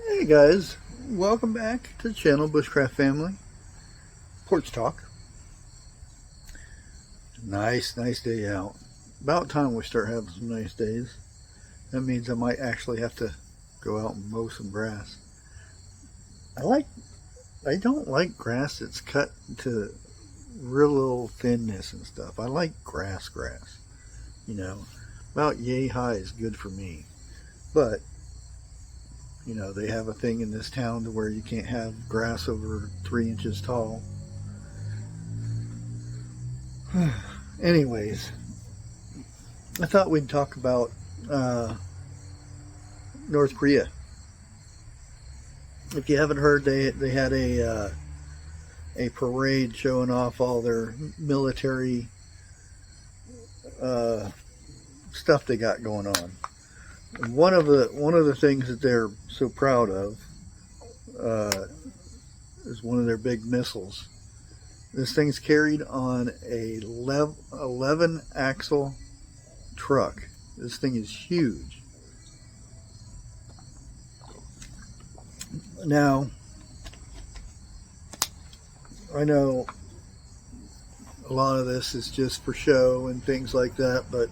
Hey guys, welcome back to the channel, Bushcraft Family. Porch Talk. Nice day out. About time we start having some nice days. That means I might actually have to go out and mow some grass. I don't like grass that's cut to real little thinness and stuff. I like grass. You know, about yay high is good for me. But you know, they have a thing in this town to where you can't have grass over 3 inches tall. Anyways, I thought we'd talk about North Korea. If you haven't heard, they had a parade showing off all their military stuff they got going on. And one of the things that they're so proud of is one of their big missiles. This thing's carried on a 11 axle truck. This thing is huge. Now, I know a lot of this is just for show and things like that, but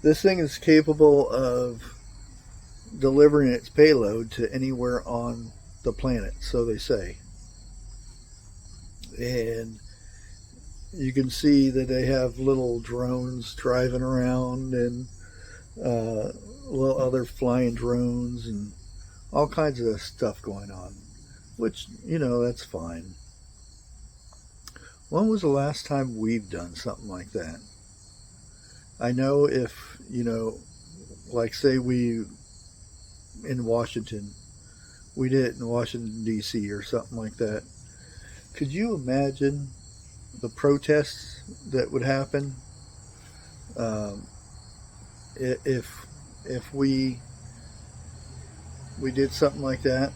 this thing is capable of delivering its payload to anywhere on the planet, so they say. And you can see that they have little drones driving around and little other flying drones and all kinds of stuff going on, which, you know, that's fine. When was the last time we've done something like that? I know if, you know, like say we in Washington, we did it in Washington, D.C. or something like that. Could you imagine the protests that would happen if we did something like that?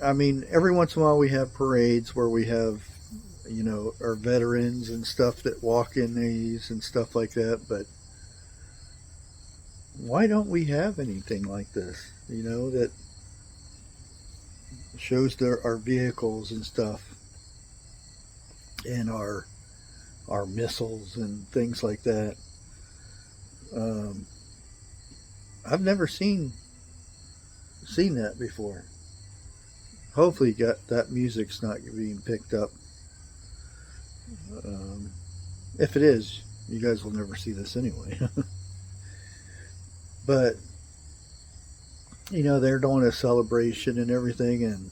I mean, every once in a while we have parades where we have, you know, our veterans and stuff that walk in these and stuff like that, but why don't we have anything like this, you know, that shows our vehicles and stuff and our missiles and things like that? I've never seen that before. Hopefully that music's not being picked up. If it is, you guys will never see this anyway. But, you know, they're doing a celebration and everything, and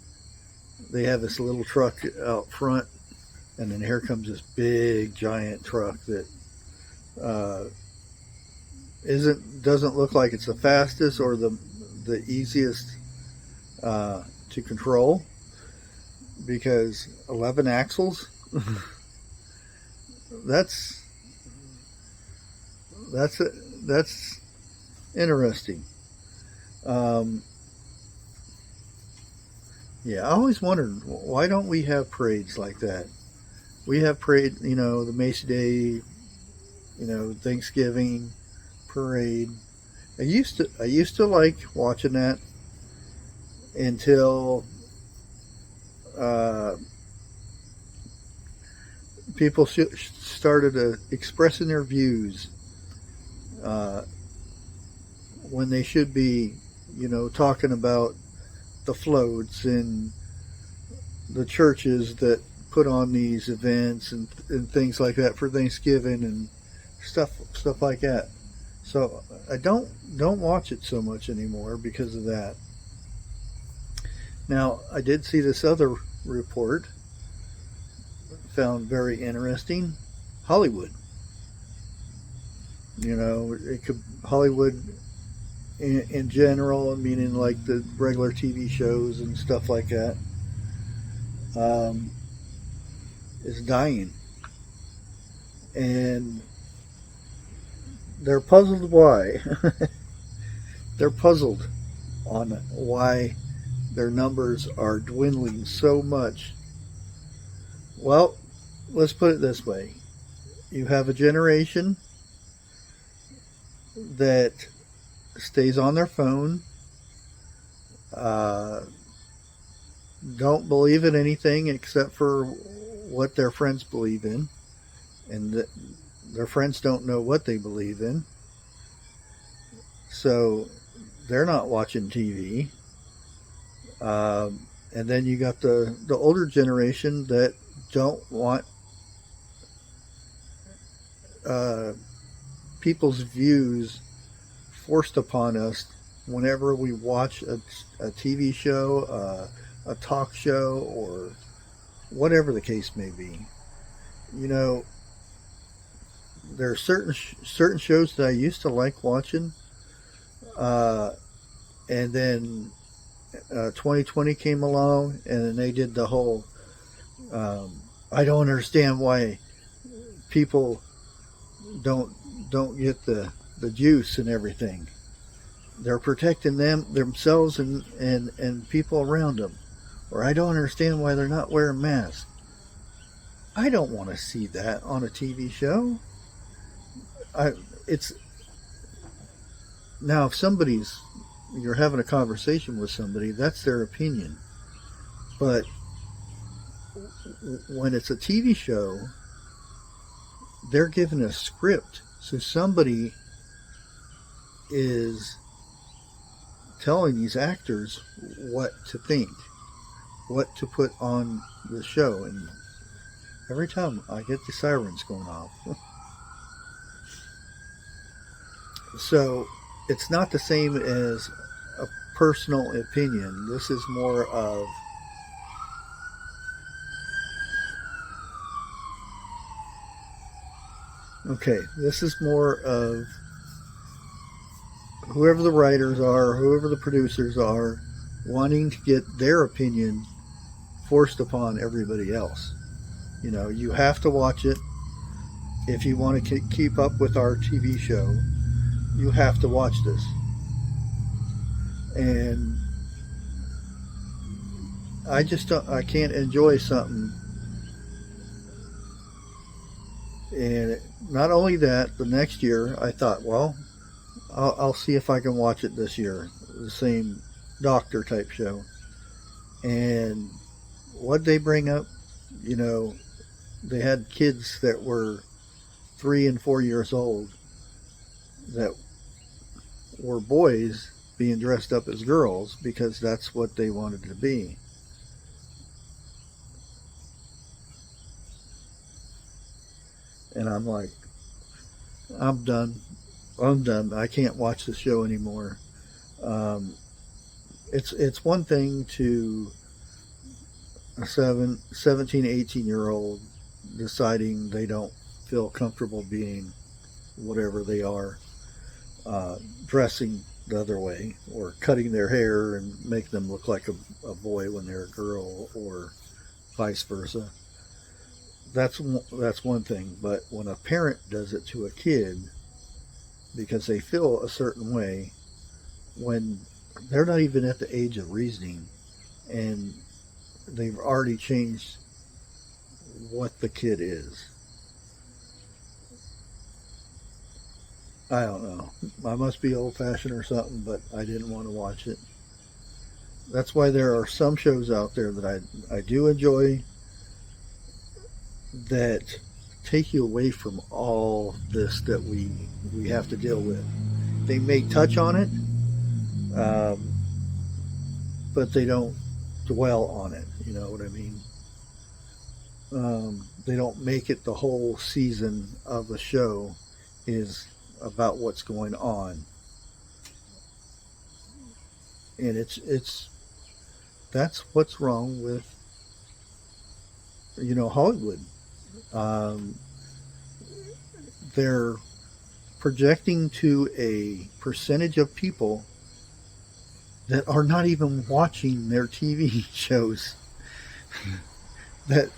they have this little truck out front, and then here comes this big giant truck that doesn't look like it's the fastest or the easiest to control, because 11 axles. That's interesting. Yeah, I always wondered, why don't we have parades like that? We have parade, you know, the Macy Day, you know, Thanksgiving parade. I used to like watching that until people started expressing their views when they should be, you know, talking about the floats and the churches that put on these events and things like that for Thanksgiving and stuff like that. So I don't watch it so much anymore because of that. Now, I did see this other report, found very interesting. Hollywood. You know, Hollywood in general, meaning like the regular TV shows and stuff like that, is dying. And they're puzzled why. They're puzzled on why their numbers are dwindling so much. Well, let's put it this way. You have a generation that stays on their phone, don't believe in anything except for what their friends believe in, and their friends don't know what they believe in, so they're not watching TV. And then you got the older generation that don't want people's views forced upon us whenever we watch a TV show, a talk show, or whatever the case may be. You know, there are certain shows that I used to like watching, and then 2020 came along, and then they did the whole. I don't understand why people don't get the juice and everything. They're protecting themselves and people around them. Or I don't understand why they're not wearing masks. I don't want to see that on a TV show. It's now if you're having a conversation with somebody, that's their opinion. But when it's a TV show, they're given a script. So somebody is telling these actors what to think, what to put on the show. And every time I get the sirens going off. So it's not the same as a personal opinion. This is more of this is more of whoever the writers are, whoever the producers are, wanting to get their opinion forced upon everybody else. You know, you have to watch it. If you want to keep up with our TV show, you have to watch this. And I can't enjoy something. And not only that, the next year I thought, well, I'll see if I can watch it this year. The same doctor type show. And what they bring up, you know, they had kids that were 3 and 4 years old that were boys being dressed up as girls because that's what they wanted to be. And I'm like, I'm done. I can't watch the show anymore. It's one thing to a 17, 18-year-old deciding they don't feel comfortable being whatever they are, dressing the other way, or cutting their hair and make them look like a boy when they're a girl, or vice versa. That's one thing. But when a parent does it to a kid because they feel a certain way when they're not even at the age of reasoning, and they've already changed what the kid is. I don't know. I must be old-fashioned or something, but I didn't want to watch it. That's why there are some shows out there that I do enjoy that take you away from all this that we have to deal with. They may touch on it, but they don't dwell on it. You know what I mean? They don't make it the whole season of a show is about what's going on. And it's that's what's wrong with, you know, Hollywood. They're projecting to a percentage of people that are not even watching their TV shows. That,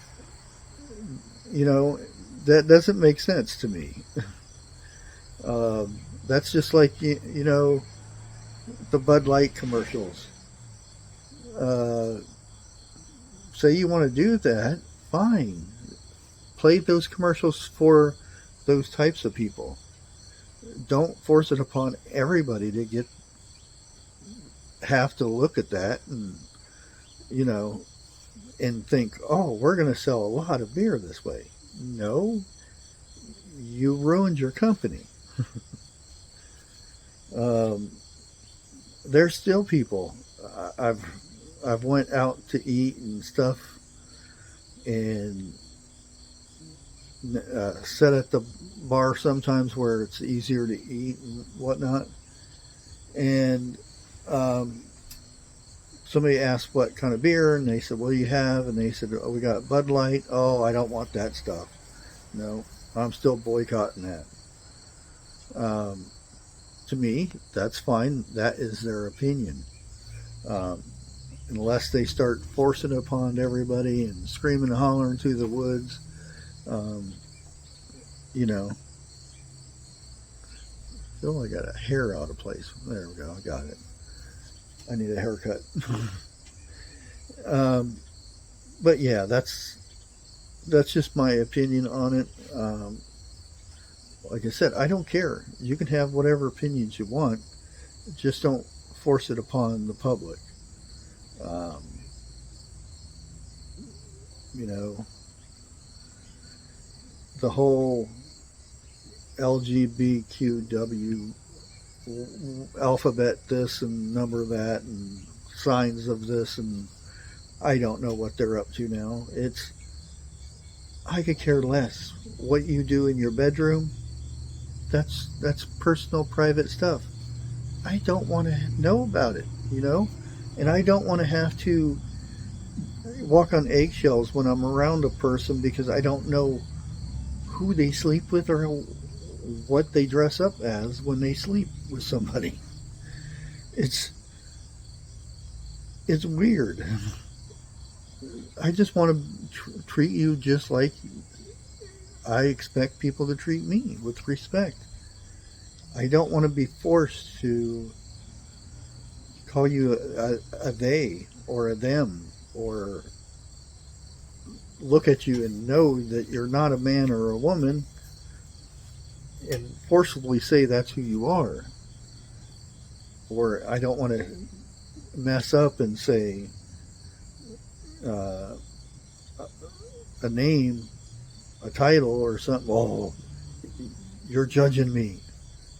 you know, that doesn't make sense to me. That's just like, you know, the Bud Light commercials. Say you want to do that, fine. Play those commercials for those types of people. don't force it upon everybody to have to look at that and, you know, and think, oh, we're going to sell a lot of beer this way. No, you ruined your company. There's still people. I've went out to eat and stuff, and sit at the bar sometimes where it's easier to eat and whatnot. And somebody asked what kind of beer, and they said, "What do you have?" And they said, "Oh, we got Bud Light." Oh, I don't want that stuff. No, I'm still boycotting that. To me, that's fine. That is their opinion. Unless they start forcing it upon everybody and screaming and hollering through the woods, you know. Oh, I got a hair out of place. There we go. I got it. I need a haircut. But yeah, that's just my opinion on it. Like I said, I don't care. You can have whatever opinions you want. Just don't force it upon the public. You know, the whole LGBTQW alphabet this and number that and signs of this, and I don't know what they're up to now. I could care less. What you do in your bedroom, that's personal, private stuff. I don't want to know about it, you know? And I don't want to have to walk on eggshells when I'm around a person because I don't know who they sleep with or what they dress up as when they sleep with somebody. It's weird. I just want to treat you just like I expect people to treat me, with respect. I don't want to be forced to call you a they or a them, or look at you and know that you're not a man or a woman and forcibly say that's who you are. Or I don't want to mess up and say a name, a title, or something. Oh, you're judging me.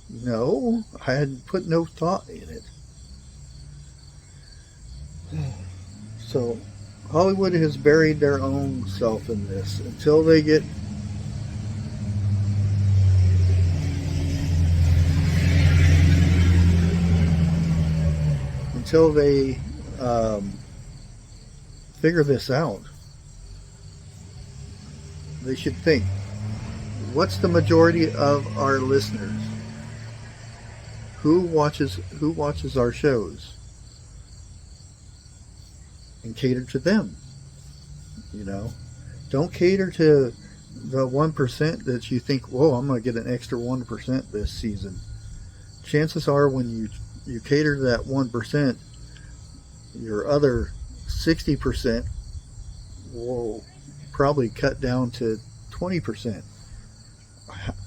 No, I hadn't put no thought in it. So Hollywood has buried their own self in this until they get figure this out. They should think, what's the majority of our listeners? Who watches our shows? And cater to them. You know, don't cater to the 1% that you think, whoa, I'm going to get an extra 1% this season. Chances are when you cater to that 1%, your other 60% will probably cut down to 20%.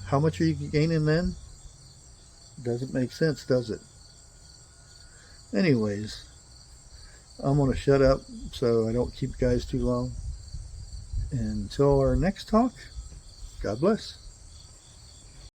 How much are you gaining then? Doesn't make sense, does it? Anyways, I'm going to shut up so I don't keep you guys too long. Until our next talk, God bless.